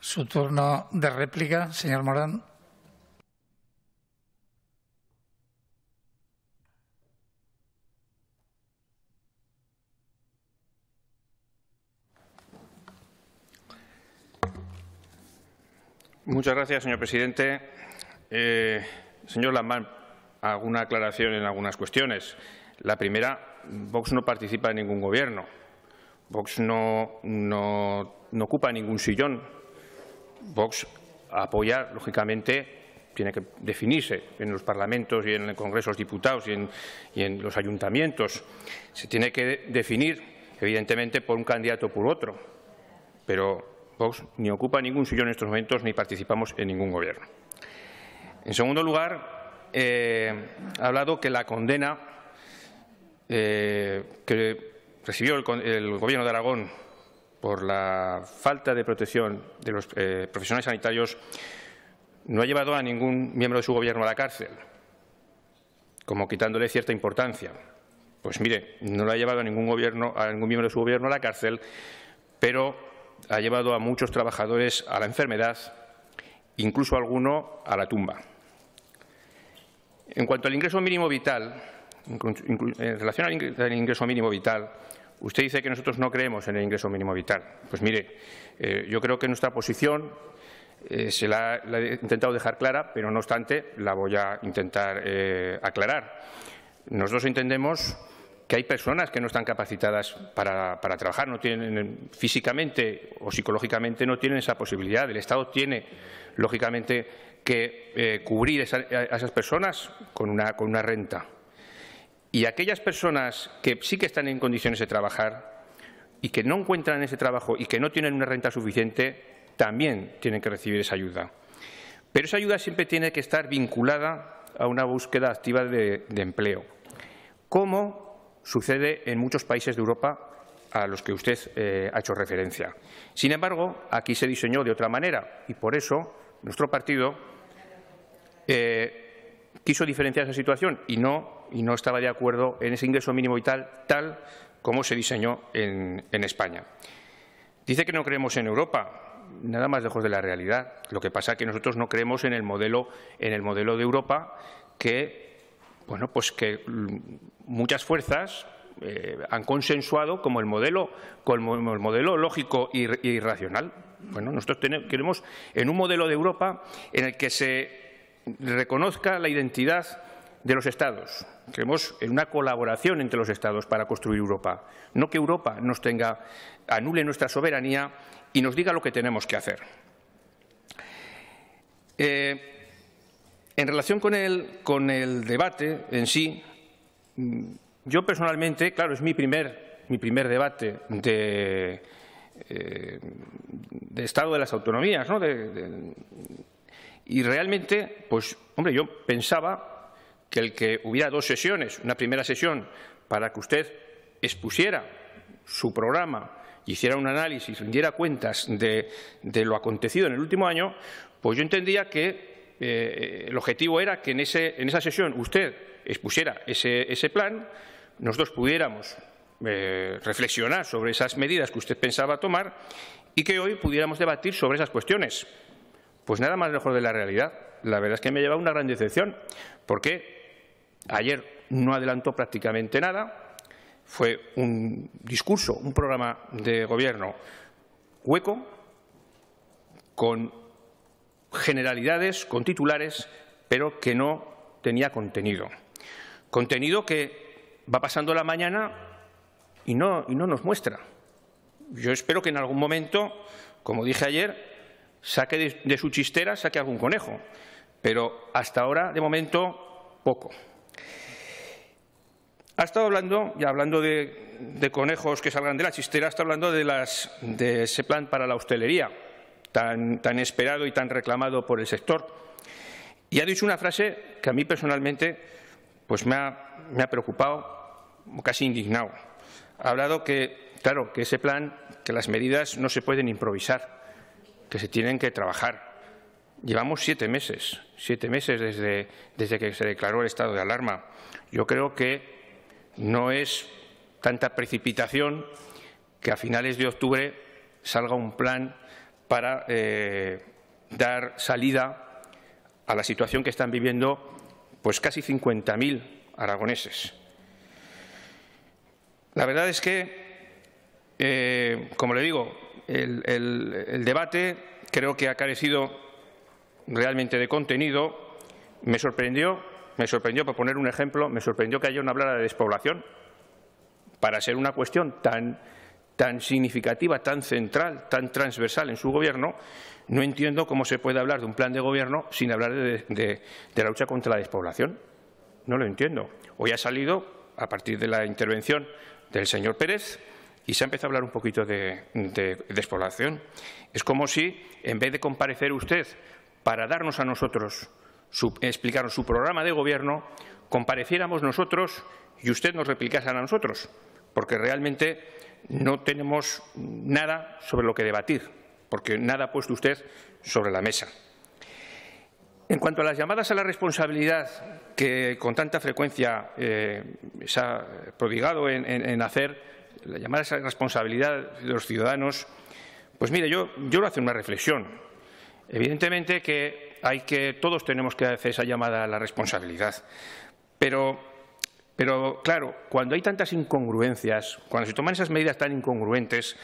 Su turno de réplica, señor Morán. Muchas gracias, señor presidente. Señor Lamán, hago una aclaración en algunas cuestiones. La primera, Vox no participa en ningún gobierno. Vox no ocupa ningún sillón. Vox apoya, lógicamente, tiene que definirse en los parlamentos y en el Congreso de los Diputados y en los ayuntamientos. Se tiene que definir, evidentemente, por un candidato o por otro. Pero Vox ni ocupa ningún sillón en estos momentos ni participamos en ningún gobierno. En segundo lugar, ha hablado que la condena que recibió el Gobierno de Aragón por la falta de protección de los profesionales sanitarios no ha llevado a ningún miembro de su Gobierno a la cárcel, como quitándole cierta importancia. Pues mire, no lo ha llevado a ningún miembro de su Gobierno a la cárcel, pero ha llevado a muchos trabajadores a la enfermedad, incluso a alguno a la tumba. En cuanto al ingreso mínimo vital, en relación al ingreso mínimo vital, usted dice que nosotros no creemos en el ingreso mínimo vital. Pues mire, yo creo que nuestra posición se la he intentado dejar clara, pero no obstante la voy a intentar aclarar. Nosotros entendemos que hay personas que no están capacitadas para trabajar, no tienen físicamente o psicológicamente no tienen esa posibilidad. El Estado tiene, lógicamente, que cubrir a esas personas con una renta. Y aquellas personas que sí que están en condiciones de trabajar y que no encuentran ese trabajo y que no tienen una renta suficiente, también tienen que recibir esa ayuda. Pero esa ayuda siempre tiene que estar vinculada a una búsqueda activa de empleo, como sucede en muchos países de Europa a los que usted ha hecho referencia. Sin embargo, aquí se diseñó de otra manera y por eso nuestro partido quiso diferenciar esa situación y no estaba de acuerdo en ese ingreso mínimo vital tal como se diseñó en España. Dice que no creemos en Europa, nada más lejos de la realidad. Lo que pasa es que nosotros no creemos en el modelo de Europa que muchas fuerzas han consensuado como el modelo lógico y racional. Bueno, nosotros creemos en un modelo de Europa en el que se reconozca la identidad de los Estados. Creemos en una colaboración entre los Estados para construir Europa, no que Europa anule nuestra soberanía y nos diga lo que tenemos que hacer. En relación con el debate en sí, yo personalmente, claro, es mi primer debate de Estado de las Autonomías, ¿no? Y realmente, pues, hombre, yo pensaba que el que hubiera dos sesiones, una primera sesión para que usted expusiera su programa, hiciera un análisis, rindiera cuentas de lo acontecido en el último año, pues yo entendía que el objetivo era que en esa sesión usted expusiera ese plan, nosotros pudiéramos reflexionar sobre esas medidas que usted pensaba tomar y que hoy pudiéramos debatir sobre esas cuestiones. Pues nada más lejos de la realidad. La verdad es que me ha llevado una gran decepción, porque ayer no adelantó prácticamente nada, fue un discurso, un programa de gobierno hueco, con generalidades, con titulares, pero que no tenía contenido. Contenido que va pasando la mañana y no nos muestra. Yo espero que en algún momento, como dije ayer, saque de su chistera, saque algún conejo, pero hasta ahora, de momento, poco. Ha estado hablando, ya hablando de conejos que salgan de la chistera, está hablando de ese plan para la hostelería, tan esperado y tan reclamado por el sector. Y ha dicho una frase que a mí personalmente pues me ha preocupado, casi indignado. Ha hablado que, claro, que ese plan, que las medidas no se pueden improvisar, que se tienen que trabajar. Llevamos 7 meses desde que se declaró el estado de alarma. Yo creo que no es tanta precipitación que a finales de octubre salga un plan para dar salida a la situación que están viviendo pues casi 50.000 aragoneses. La verdad es que, como le digo, el debate creo que ha carecido realmente de contenido. Me sorprendió, por poner un ejemplo, me sorprendió que Ayón hablara de despoblación para ser una cuestión tan significativa, tan central, tan transversal en su Gobierno. No entiendo cómo se puede hablar de un plan de Gobierno sin hablar de la lucha contra la despoblación. No lo entiendo. Hoy ha salido, a partir de la intervención del señor Pérez, y se ha empezado a hablar un poquito de despoblación. Es como si, en vez de comparecer usted para darnos a nosotros, explicarnos su programa de Gobierno, compareciéramos nosotros y usted nos replicase a nosotros, porque realmente no tenemos nada sobre lo que debatir, porque nada ha puesto usted sobre la mesa. En cuanto a las llamadas a la responsabilidad que con tanta frecuencia se ha prodigado en hacer, las llamadas a la responsabilidad de los ciudadanos, pues mire, yo lo hago una reflexión. Evidentemente que todos tenemos que hacer esa llamada a la responsabilidad, pero claro, cuando hay tantas incongruencias, cuando se toman esas medidas tan incongruentes,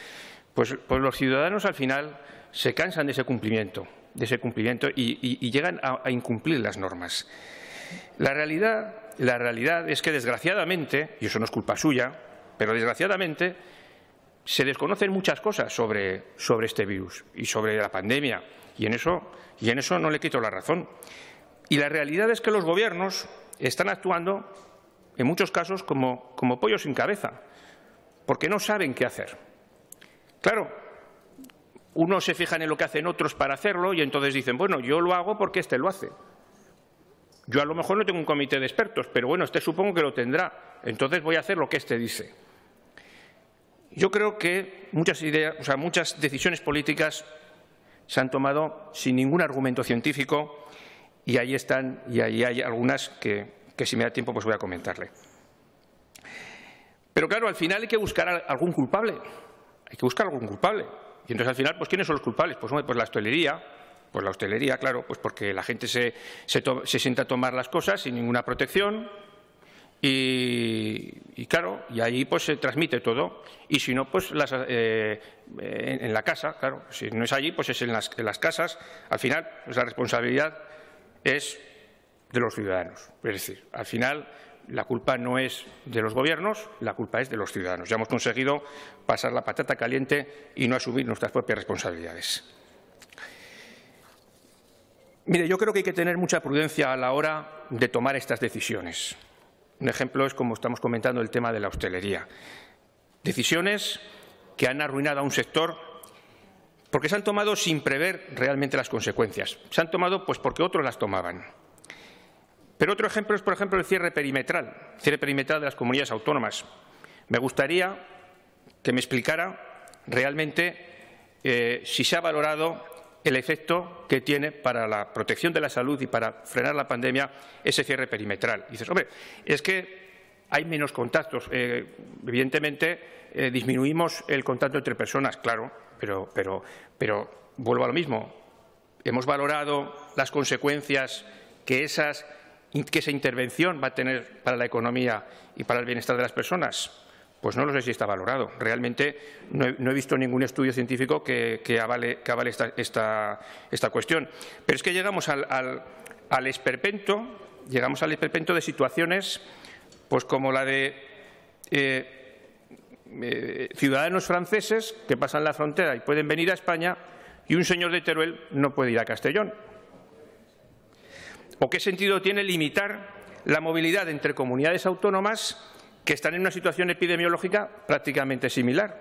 pues los ciudadanos al final se cansan de ese cumplimiento y llegan a incumplir las normas. La realidad es que, desgraciadamente, y eso no es culpa suya, pero desgraciadamente se desconocen muchas cosas sobre este virus y sobre la pandemia, y en eso no le quito la razón. Y la realidad es que los gobiernos están actuando, en muchos casos, como pollos sin cabeza, porque no saben qué hacer. Claro, unos se fijan en lo que hacen otros para hacerlo y entonces dicen, bueno, yo lo hago porque este lo hace. Yo a lo mejor no tengo un comité de expertos, pero bueno, este supongo que lo tendrá, entonces voy a hacer lo que este dice. Yo creo que muchas decisiones políticas se han tomado sin ningún argumento científico y ahí están, y ahí hay algunas que si me da tiempo pues voy a comentarle. Pero claro, al final hay que buscar algún culpable. Hay que buscar algún culpable. Y entonces al final, pues ¿quiénes son los culpables? Pues la hostelería. Pues la hostelería, claro, pues porque la gente se sienta a tomar las cosas sin ninguna protección y claro, y ahí pues se transmite todo. Y si no, pues en la casa, claro, si no es allí, pues es en las casas. Al final, pues la responsabilidad es de los ciudadanos. Es decir, al final la culpa no es de los gobiernos, la culpa es de los ciudadanos. Ya hemos conseguido pasar la patata caliente y no asumir nuestras propias responsabilidades. Mire, yo creo que hay que tener mucha prudencia a la hora de tomar estas decisiones. Un ejemplo es, como estamos comentando, el tema de la hostelería. Decisiones que han arruinado a un sector porque se han tomado sin prever realmente las consecuencias. Se han tomado pues porque otros las tomaban. Pero otro ejemplo es, por ejemplo, el cierre perimetral de las comunidades autónomas. Me gustaría que me explicara realmente si se ha valorado el efecto que tiene para la protección de la salud y para frenar la pandemia ese cierre perimetral. Y dices, hombre, es que hay menos contactos. Evidentemente, disminuimos el contacto entre personas, claro, pero vuelvo a lo mismo. Hemos valorado las consecuencias que esa intervención va a tener para la economía y para el bienestar de las personas. Pues no lo sé si está valorado. Realmente no he visto ningún estudio científico que avale esta cuestión. Pero es que llegamos al esperpento de situaciones pues como la de ciudadanos franceses que pasan la frontera y pueden venir a España y un señor de Teruel no puede ir a Castellón. ¿O qué sentido tiene limitar la movilidad entre comunidades autónomas que están en una situación epidemiológica prácticamente similar?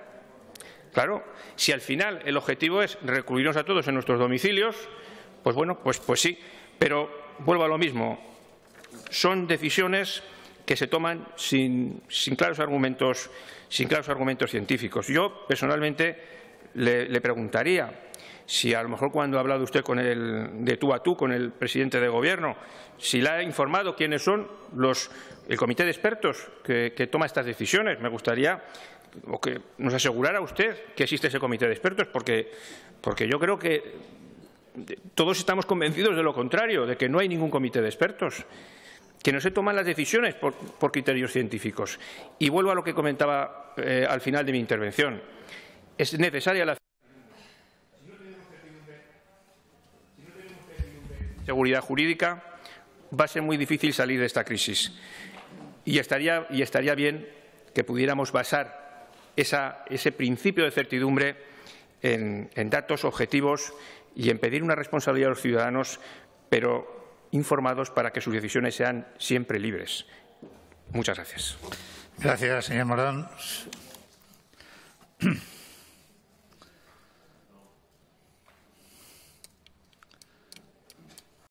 Claro, si al final el objetivo es recluirnos a todos en nuestros domicilios, pues bueno, pues sí, pero vuelvo a lo mismo. Son decisiones que se toman sin claros argumentos científicos. Yo, personalmente, le preguntaría si a lo mejor cuando ha hablado usted de tú a tú con el presidente de Gobierno, si le ha informado quiénes son el comité de expertos que toma estas decisiones. Me gustaría o que nos asegurara usted que existe ese comité de expertos, porque yo creo que todos estamos convencidos de lo contrario, de que no hay ningún comité de expertos, que no se toman las decisiones por criterios científicos. Y vuelvo a lo que comentaba al final de mi intervención. Es necesaria la seguridad jurídica, va a ser muy difícil salir de esta crisis. Y estaría bien que pudiéramos basar ese principio de certidumbre en datos objetivos y en pedir una responsabilidad a los ciudadanos, pero informados para que sus decisiones sean siempre libres. Muchas gracias. Gracias, señor Morán.